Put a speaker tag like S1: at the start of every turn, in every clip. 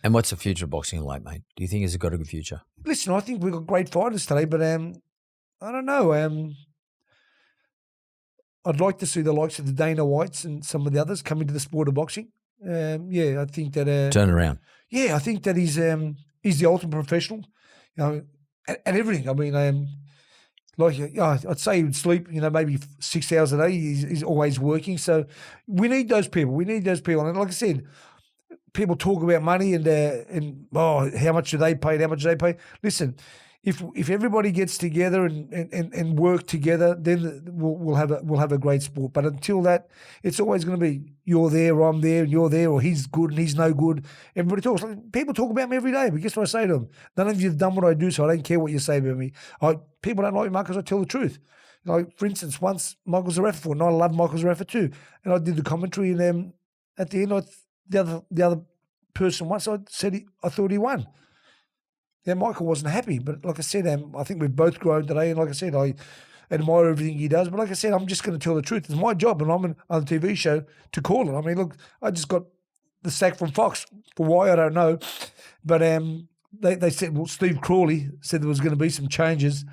S1: And what's the future of boxing like, mate? Do you think it's got a good future?
S2: Listen, I think we've got great fighters today, but I don't know. I'd like to see the likes of the Dana Whites and some of the others come into the sport of boxing. I think that
S1: Turn around.
S2: Yeah, I think that he's the ultimate professional, at everything. I mean, I'd say he would sleep, maybe 6 hours a day. He's always working. So we need those people. And like I said, people talk about money and how much do they pay? How much do they pay? Listen, if everybody gets together and work together, then we'll have a great sport. But until that, it's always going to be you're there, I'm there, and you're there, or he's good and he's no good. Everybody talks. People talk about me every day, but guess what I say to them? None of you have done what I do, so I don't care what you say about me. People don't like me, Mark, because I tell the truth. For instance, once Michael Zarafa fought, and I love Michael Zarafa too, and I did the commentary, and at the end, the other person once I said I thought he won. Yeah, Michael wasn't happy, but like I said, I think we've both grown today, and like I said, I admire everything he does. But like I said, I'm just going to tell the truth. It's my job, and I'm on a TV show to call it. I mean, look, I just got the sack from Fox for why I don't know, but they said, well, Steve Crawley said there was going to be some changes,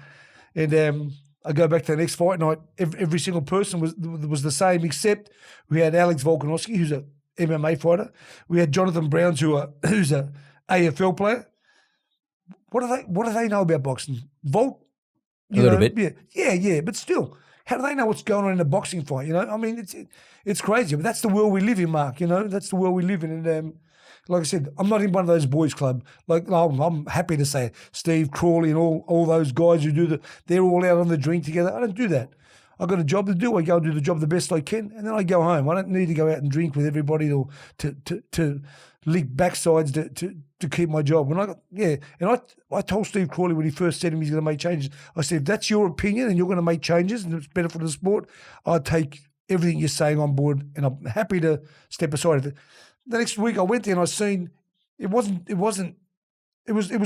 S2: and I go back to the next fight night. Every single person was the same, except we had Alex Volkanovski, who's a MMA fighter. We had Jonathan Browns, who's a AFL player. What do they know about boxing? Volt?
S1: A little bit.
S2: Yeah, but still, how do they know what's going on in a boxing fight? I mean, it's crazy, but that's the world we live in, Mark. That's the world we live in. And like I said, I'm not in one of those boys' club. I'm happy to say it. Steve Crawley and all those guys who do they're all out on the drink together. I don't do that. I've got a job to do. I go and do the job the best I can, and then I go home. I don't need to go out and drink with everybody or to lick backsides to keep my job. I told Steve Crawley when he first said to me he's going to make changes, I said, if that's your opinion and you're going to make changes and it's better for the sport, I'll take everything you're saying on board, and I'm happy to step aside of it. The next week I went there and I seen it was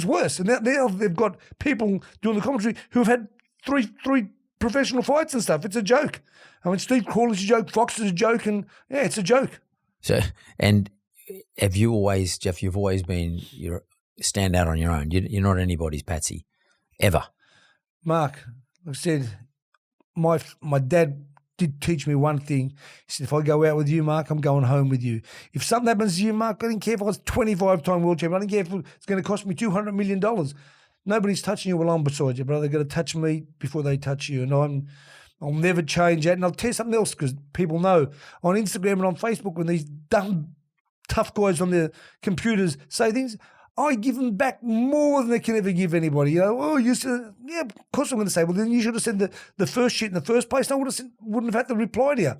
S2: worse. And now they've got people doing the commentary who have had three professional fights and stuff. It's a joke. I mean, Steve Crawley's a joke, Fox is a joke, and it's a joke.
S1: So, and have you always, Jeff, you've always been, stand out on your own. You're not anybody's patsy, ever.
S2: Mark, like I said, my dad did teach me one thing. He said, if I go out with you, Mark, I'm going home with you. If something happens to you, Mark, I don't care if I was 25-time world champion. I don't care if it's going to cost me $200 million. Nobody's touching you while I'm beside you, brother. They're going to touch me before they touch you. And I'll never change that. And I'll tell you something else, because people know on Instagram and on Facebook when these dumb, tough guys on their computers say things, I give them back more than they can ever give anybody. You said, yeah, of course I'm going to say, well, then you should have said the first shit in the first place. I wouldn't have had to reply to you.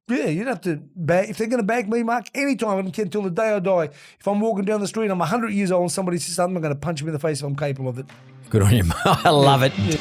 S2: You'd have to bag. If they're going to bag me, Mark, anytime until the day I die. If I'm walking down the street, I'm 100 years old and somebody says something, I'm going to punch him in the face if I'm capable of it.
S1: Good on you, I love it. Yeah.